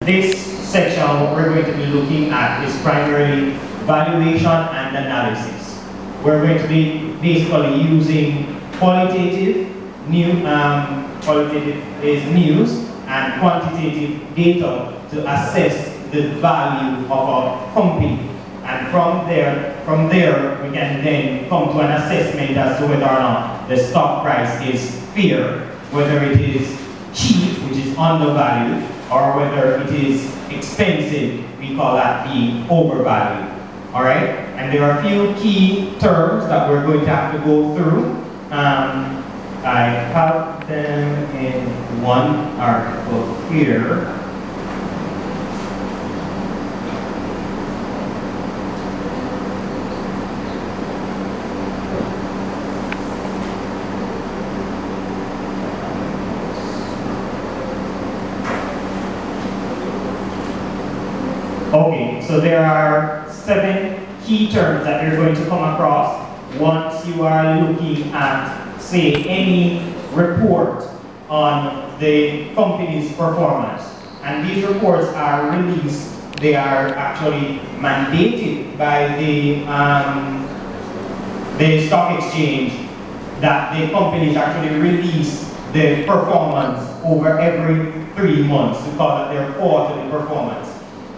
This section, what we're going to be looking at is primarily valuation and analysis. We're going to be basically using qualitative, qualitative is news, and quantitative data to assess the value of a company. And from there, we can then come to an assessment as to whether or not the stock price is fair, whether it is cheap, which is undervalued, or whether it is expensive, we call that being overvalued. All right? And there are a few key terms that we're going to have to go through. I have them in one article here. Okay, so there are 7 key terms that you're going to come across once you are looking at, say, any report on the company's performance. And these reports are released, they are actually mandated by the stock exchange that the companies actually release the performance over every 3 months. We call it their quarterly performance.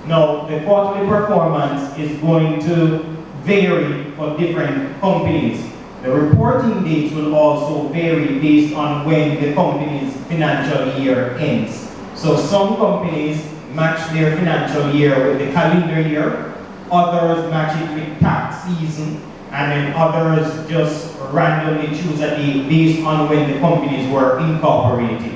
Now, the quarterly performance is going to vary for different companies. The reporting dates will also vary based on when the company's financial year ends. So some companies match their financial year with the calendar year, others match it with tax season, and then others just randomly choose a date based on when the companies were incorporated.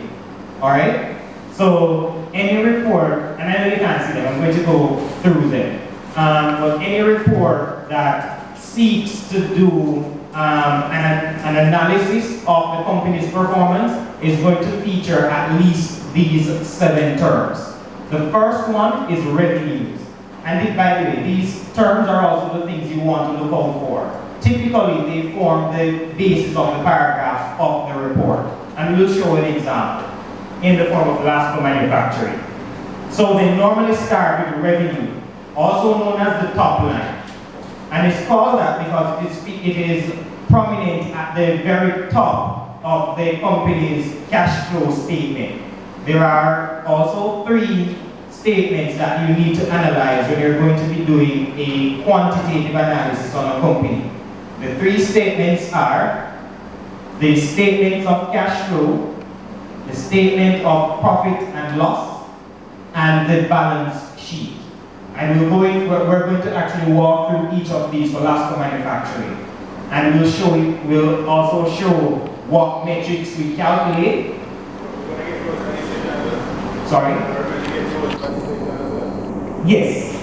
All right? So any report, and I know you can't see them, I'm going to go through them. But any report that seeks to do an analysis of the company's performance is going to feature at least these 7 terms. The first one is revenues. And by the way, these terms are also the things you want to look out for. Typically, they form the basis of the paragraphs of the report. And we'll show an example in the form of LASCO Manufacturing. So they normally start with revenue, also known as the top line. And it's called that because it is prominent at the very top of the company's cash flow statement. There are also 3 statements that you need to analyze when you're going to be doing a quantitative analysis on a company. The 3 statements are the statement of cash flow, the statement of profit and loss, and the balance sheet. And we're going to actually walk through each of these for LASCO Manufacturing. And we'll also show what metrics we calculate. Sorry? Yes.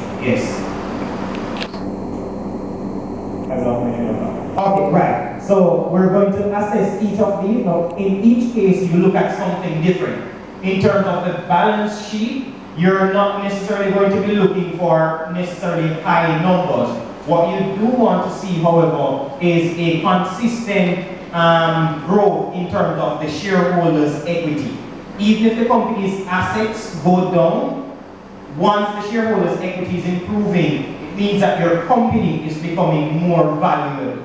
Okay, right. So we're going to assess each of these. Now, in each case, you look at something different. In terms of the balance sheet, you're not necessarily going to be looking for necessarily high numbers. What you do want to see, however, is a consistent growth in terms of the shareholders' equity. Even if the company's assets go down, once the shareholders' equity is improving, it means that your company is becoming more valuable.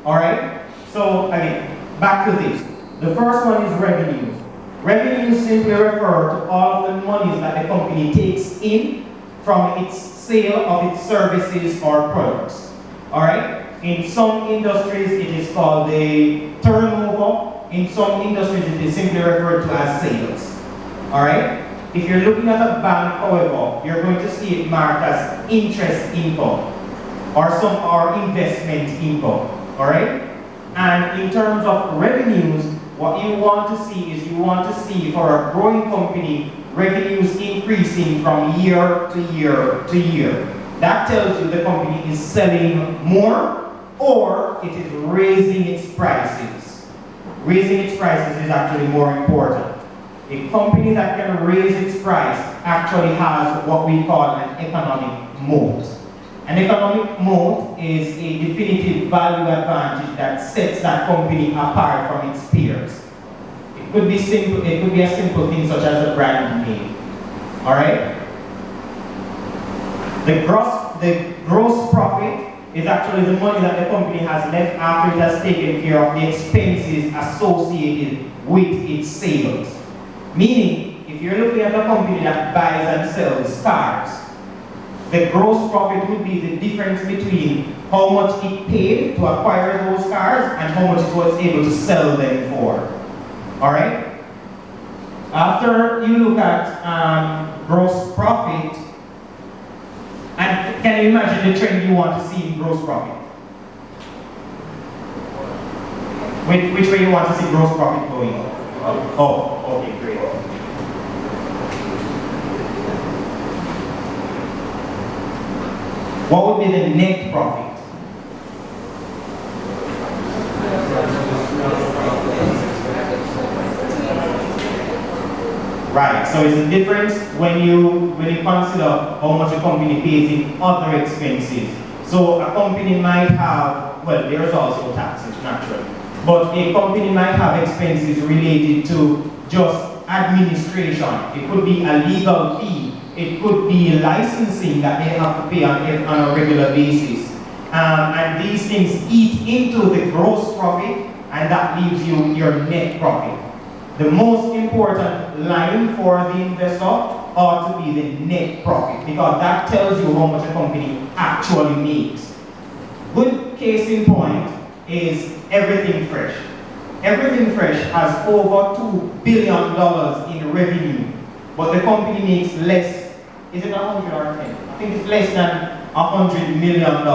Alright? So again, back to this. The first one is revenues. Revenues simply refer to all of the monies that the company takes in from its sale of its services or products. Alright? In some industries it is called the turnover. In some industries it is simply referred to as sales. Alright? If you're looking at a bank, however, you're going to see it marked as interest income or investment income. Alright? And in terms of revenues, what you want to see is for a growing company, revenues increasing from year to year to year. That tells you the company is selling more or it is raising its prices. Raising its prices is actually more important. A company that can raise its price actually has what we call an economic moat. An economic moat is a definitive value advantage that sets that company apart from its peers. It could be simple, it could be a simple thing such as a brand name. Alright? The gross profit is actually the money that the company has left after it has taken care of the expenses associated with its sales. Meaning, if you're looking at a company that buys and sells cars, the gross profit would be the difference between how much it paid to acquire those cars and how much it was able to sell them for. Alright? After you look at gross profit, and can you imagine the trend you want to see in gross profit? Which way you want to see gross profit going? Oh, okay, great. What would be the net profit? Right, so it's a difference when you consider how much a company pays in other expenses. So a company might have, well, there's also taxes, naturally, but a company might have expenses related to just administration. It could be a legal fee. It could be licensing that they have to pay on a regular basis. And these things eat into the gross profit, and that leaves you your net profit. The most important line for the investor ought to be the net profit, because that tells you how much a company actually makes. Good case in point is Everything Fresh. Everything Fresh has over $2 billion in revenue, but the company makes less. Is it 100 or 10? I think it's less than $100 million,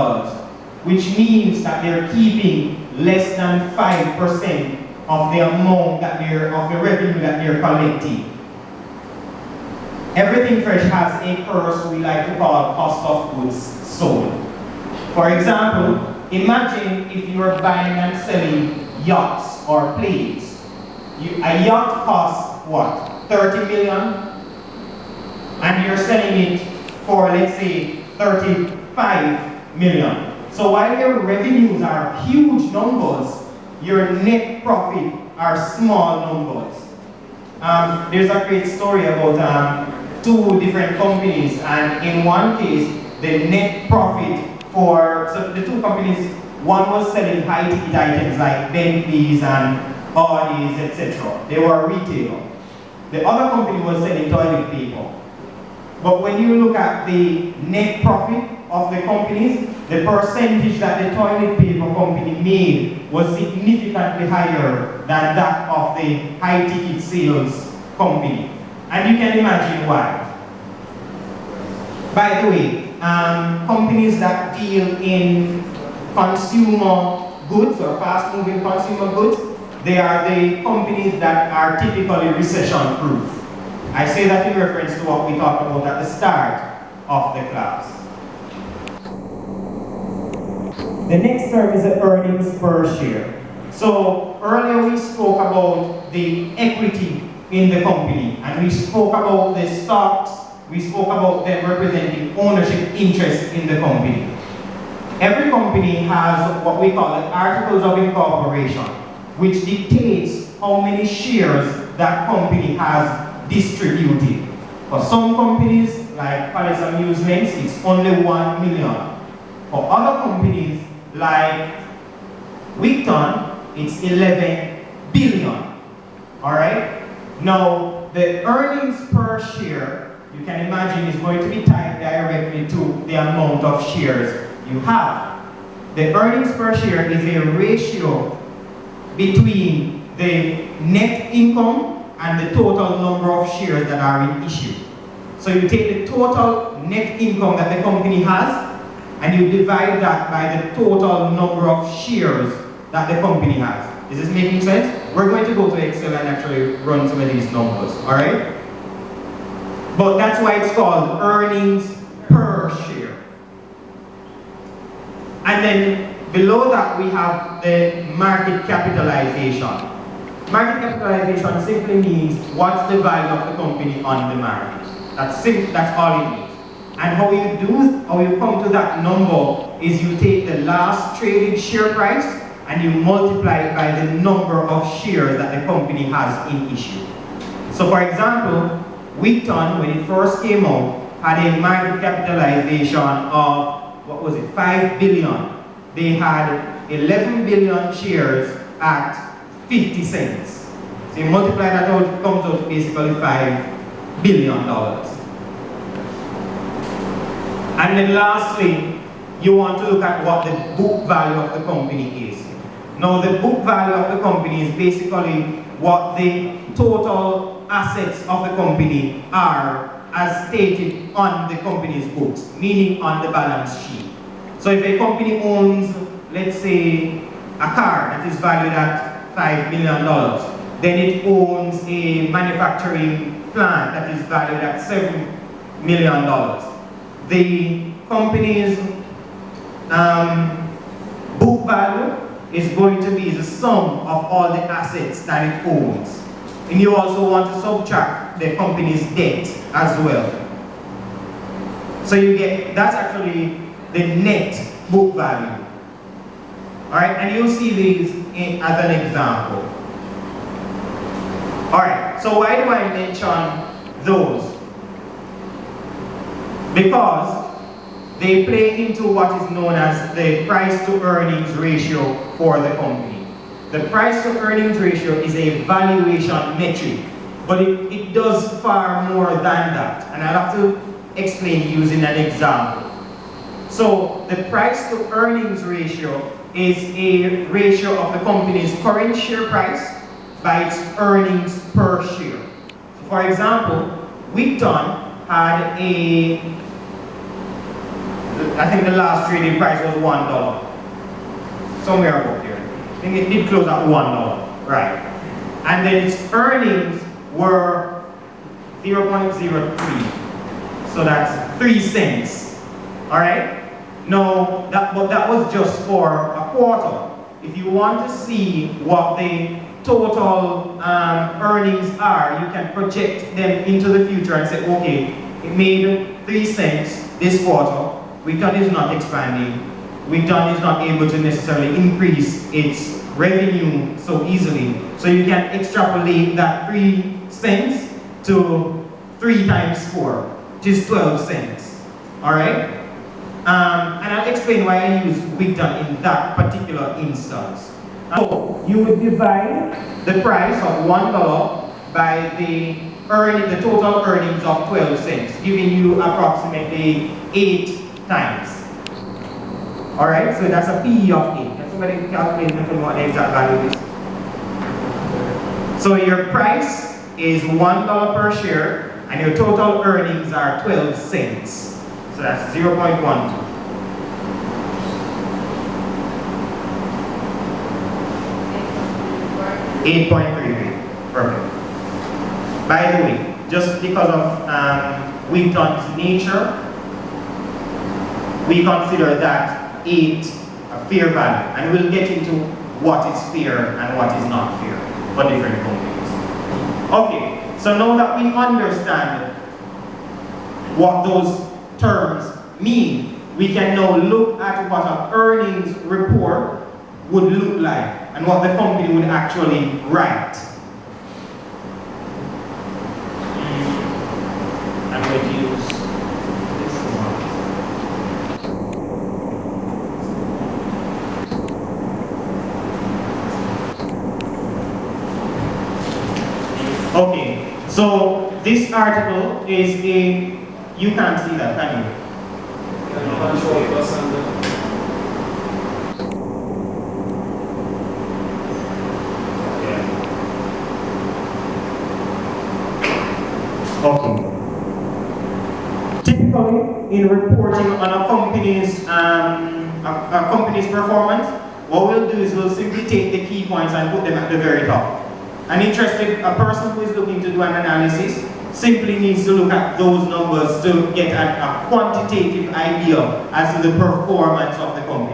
which means that they're keeping less than 5% of the amount of the revenue that they're collecting. Everything Fresh has a curse we like to call cost of goods sold. For example, imagine if you are buying and selling yachts or planes. A yacht costs what? 30 million? And you're selling it for, let's say, 35 million. So while your revenues are huge numbers, your net profit are small numbers. There's a great story about two different companies, and in one case, the net profit so the two companies, one was selling high-ticket items like Bentleys and Audis, etc. They were a retailer. The other company was selling toilet paper. But when you look at the net profit of the companies, the percentage that the toilet paper company made was significantly higher than that of the high-ticket sales company. And you can imagine why. By the way, companies that deal in consumer goods or fast-moving consumer goods, they are the companies that are typically recession-proof. I say that in reference to what we talked about at the start of the class. The next term is the earnings per share. So earlier we spoke about the equity in the company, and we spoke about the stocks, we spoke about them representing ownership interest in the company. Every company has what we call articles of incorporation, which dictates how many shares that company has distributed. For some companies, like Palace Amusements, it's only 1 million. For other companies, like Wigton, it's 11 billion. Alright? Now, the earnings per share, you can imagine, is going to be tied directly to the amount of shares you have. The earnings per share is a ratio between the net income and the total number of shares that are in issue. So you take the total net income that the company has, and you divide that by the total number of shares that the company has. Is this making sense? We're going to go to Excel and actually run some of these numbers, alright? But that's why it's called earnings per share. And then below that we have the market capitalization. Market capitalization simply means what's the value of the company on the market. That's all it means. And how you come to that number is you take the last traded share price and you multiply it by the number of shares that the company has in issue. So for example, Wigton, when it first came out, had a market capitalization of, what was it, 5 billion. They had 11 billion shares at 50 cents. So you multiply that out, it comes out to basically $5 billion. And then lastly, you want to look at what the book value of the company is. Now the book value of the company is basically what the total assets of the company are as stated on the company's books, meaning on the balance sheet. So if a company owns, let's say, a car that is valued at $5 million, then it owns a manufacturing plant that is valued at $7 million. The company's book value is going to be the sum of all the assets that it owns. And you also want to subtract the company's debt as well. So you get, that's actually the net book value. Alright, and you'll see these as an example. Alright, so why do I mention those? Because they play into what is known as the price to earnings ratio for the company. The price to earnings ratio is a valuation metric, but it does far more than that. And I'll have to explain using an example. So the price to earnings ratio is a ratio of the company's current share price by its earnings per share. So for example, Wheaton had I think the last trading price was $1. Somewhere about there. I think it did close at $1, right? And then its earnings were 0.03. So that's 3 cents. Alright? No, that was just for a quarter. If you want to see what the total earnings are, you can project them into the future and say, okay, it made 3 cents this quarter. Wheaton is not expanding. Wheaton is not able to necessarily increase its revenue so easily. So you can extrapolate that 3 cents to 3 times 4, which is 12 cents. Alright? And I'll explain why I use Wheaton in that particular instance. So you would divide the price of $1 by the total earnings of 12 cents, giving you approximately 8 times. Alright, so that's a PE of 8. Can somebody calculate what the exact value is? So your price is $1 per share, and your total earnings are 12 cents. So that's 0.12. 8.33. Perfect. By the way, just because of Wheaton's nature, we consider that 8 a fair value, and we'll get into what is fair and what is not fair for different companies. Okay, so now that we understand what those terms mean, we can now look at what an earnings report would look like and what the company would actually write. I'm going to use this one. Okay, so this article is you can't see that, can you? Okay. Typically, in reporting on a company's performance, what we'll do is we'll simply take the key points and put them at the very top. A person who is looking to do an analysis simply needs to look at those numbers to get a quantitative idea as to the performance of the company.